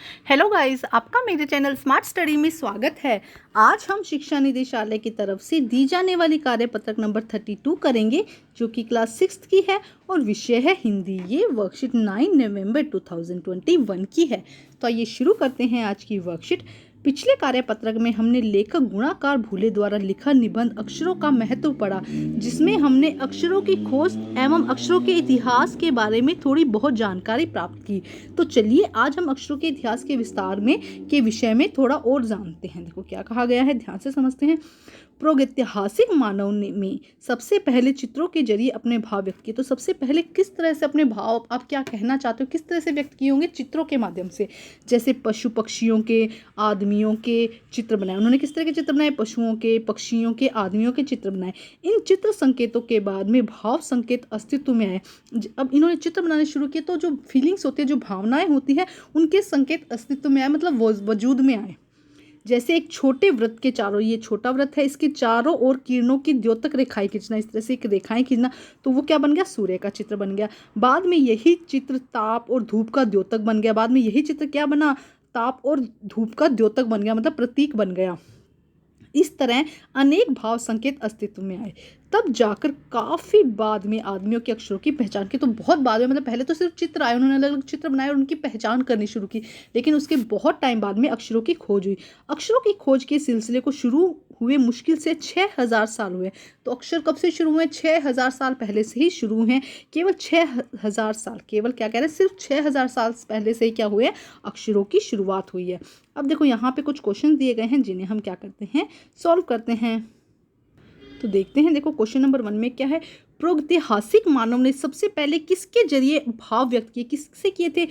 Hello guys, आपका मेरे channel smart study में स्वागत है। आज हम शिक्षा निदेशालय की तरफ से दी जाने वाली कार्यपत्रक नंबर 32 करेंगे, जो कि क्लास 6 की है और विषय है हिंदी। ये वर्कशीट 9 नवंबर 2021 की है। तो आइए शुरू करते हैं आज की वर्कशीट। पिछले कार्यपत्रक में हमने लेखक गुणाकार भूले द्वारा लिखा निबंध अक्षरों का महत्व पढ़ा, जिसमें हमने अक्षरों की खोज एवं अक्षरों के इतिहास के बारे में थोड़ी बहुत जानकारी प्राप्त की। तो चलिए आज हम अक्षरों के इतिहास के विस्तार में के विषय में थोड़ा और जानते हैं। देखो क्या कहा गया है, ध्यान से समझते हैं। प्रागैतिहासिक मानव ने में सबसे पहले चित्रों के जरिए अपने भाव व्यक्त किए। तो सबसे पहले किस तरह से अपने भाव आप क्या कहना चाहते हो, किस तरह से व्यक्त किए होंगे? चित्रों के माध्यम से। जैसे पशु पक्षियों के, आदमियों के चित्र बनाए। उन्होंने किस तरह के चित्र बनाए? पशुओं के, पक्षियों के, आदमियों के चित्र बनाए। इन चित्र संकेतों के बाद में भाव संकेत अस्तित्व में आए। अब इन्होंने चित्र बनाने शुरू किए तो जो फीलिंग्स होती है, जो भावनाएं होती है, उनके संकेत अस्तित्व में आए, मतलब वजूद में आए। जैसे एक छोटे वृत्त के चारों, ये छोटा वृत्त है, इसके चारों ओर किरणों की द्योतक रेखाएं खींचना, इस तरह से एक रेखाएं खींचना, तो वो क्या बन गया? सूर्य का चित्र बन गया। बाद में यही चित्र ताप और धूप का द्योतक बन गया। बाद में यही चित्र क्या बना? ताप और धूप का द्योतक बन गया, मतलब प्रतीक बन गया। इस तरह अनेक भाव संकेत अस्तित्व में आए। तब जाकर काफ़ी बाद में आदमियों के अक्षरों की पहचान की। तो बहुत बाद में, मतलब पहले तो सिर्फ चित्र आए, उन्होंने अलग अलग चित्र बनाए और उनकी पहचान करनी शुरू की, लेकिन उसके बहुत टाइम बाद में अक्षरों की खोज हुई। अक्षरों की खोज के सिलसिले को शुरू हुए मुश्किल से 6000 साल हुए। तो अक्षर कब से शुरू हुए? 6000 साल पहले से ही शुरू हैं। केवल 6000 साल, केवल क्या कह रहे हैं, सिर्फ 6000 साल पहले से ही क्या हुए? अक्षरों की शुरुआत हुई है। अब देखो यहाँ पे कुछ क्वेश्चन दिए गए हैं, जिन्हें हम क्या करते हैं, सॉल्व करते हैं। तो देखते हैं, देखो क्वेश्चन नंबर 1 में क्या है? प्रागैतिहासिक मानव ने सबसे पहले किसके जरिए भाव व्यक्त किए? किससे किए थे?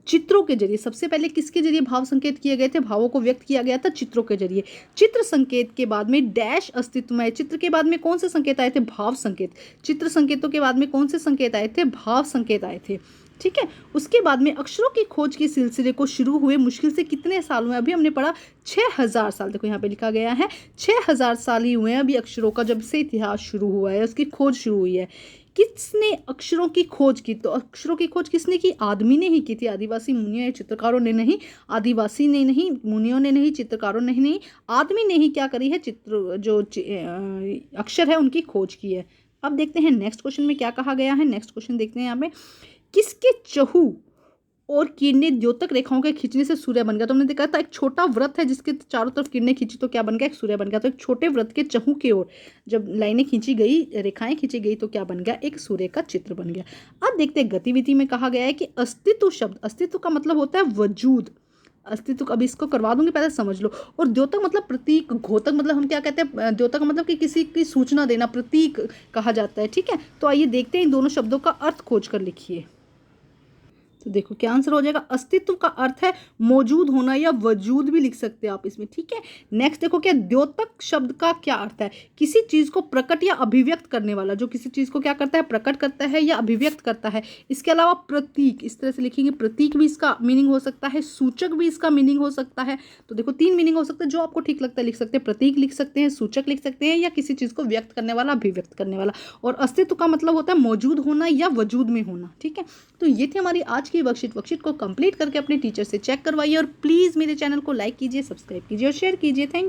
चित्रों के जरिए। सबसे पहले किसके जरिए भाव संकेत किए गए थे? भावों को व्यक्त किया गया था चित्रों के जरिए। चित्र संकेत के बाद में डैश अस्तित्व में आए। चित्र के बाद में कौन से संकेत आए थे? भाव संकेत। चित्र संकेतों के बाद में कौन से संकेत आए थे? भाव संकेत आए थे। ठीक है। उसके बाद में अक्षरों की खोज के सिलसिले को शुरू हुए मुश्किल से कितने साल हुए? अभी हमने पढ़ा 6000 साल। देखो यहाँ पे लिखा गया है 6000 साल ही हुए हैं अभी अक्षरों का, जब से इतिहास शुरू हुआ है, उसकी खोज शुरू हुई है। किसने अक्षरों की खोज की? तो अक्षरों की खोज किसने की? आदमी ने ही की थी। आदिवासी मुनियों या चित्रकारों ने नहीं, आदिवासी ने नहीं, मुनियों ने नहीं, चित्रकारों ने नहीं, आदमी ने ही क्या करी है? चित्र जो अक्षर है उनकी खोज की है। अब देखते हैं नेक्स्ट क्वेश्चन में क्या कहा गया है। नेक्स्ट क्वेश्चन देखते हैं यहाँ पे, किसके चहु और किरणें द्योतक रेखाओं के खींचने से सूर्य बन गया? तो हमने देखा था एक छोटा वृत्त है जिसके चारों तरफ किरणें खींची तो क्या बन गया? एक सूर्य बन गया। तो एक छोटे वृत्त के चहु की ओर जब लाइनें खींची गई, रेखाएं खींची गई, तो क्या बन गया? एक सूर्य का चित्र बन गया। अब देखते हैं गतिविधि में कहा गया है कि अस्तित्व शब्द, अस्तित्व का मतलब होता है वजूद। अस्तित्व, अभी इसको करवा दूंगी, पहले समझ लो। और द्योतक मतलब प्रतीक, घोतक मतलब हम क्या कहते हैं? द्योतक मतलब कि किसी की सूचना देना, प्रतीक कहा जाता है। ठीक है। तो आइए देखते हैं इन दोनों शब्दों का अर्थ खोज कर लिखिए। तो देखो क्या आंसर हो जाएगा? अस्तित्व का अर्थ है मौजूद होना, या वजूद भी लिख सकते हैं आप इसमें। ठीक है। नेक्स्ट देखो, क्या द्योतक शब्द का क्या अर्थ है? किसी चीज को प्रकट या अभिव्यक्त करने वाला, जो किसी चीज को क्या करता है? प्रकट करता है या अभिव्यक्त करता है। इसके अलावा प्रतीक, इस तरह से लिखेंगे, प्रतीक भी इसका मीनिंग हो सकता है, सूचक भी इसका मीनिंग हो सकता है। तो देखो 3 मीनिंग हो सकता है, जो आपको ठीक लगता है लिख सकते हैं। प्रतीक लिख सकते हैं, सूचक लिख सकते हैं, या किसी चीज को व्यक्त करने वाला, अभिव्यक्त करने वाला। और अस्तित्व का मतलब होता है मौजूद होना या वजूद में होना। ठीक है। तो ये थी हमारी आज की वर्कशीट को कंप्लीट करके अपने टीचर से चेक करवाइए और प्लीज़ मेरे चैनल को लाइक कीजिए, सब्सक्राइब कीजिए और शेयर कीजिए। Thank you.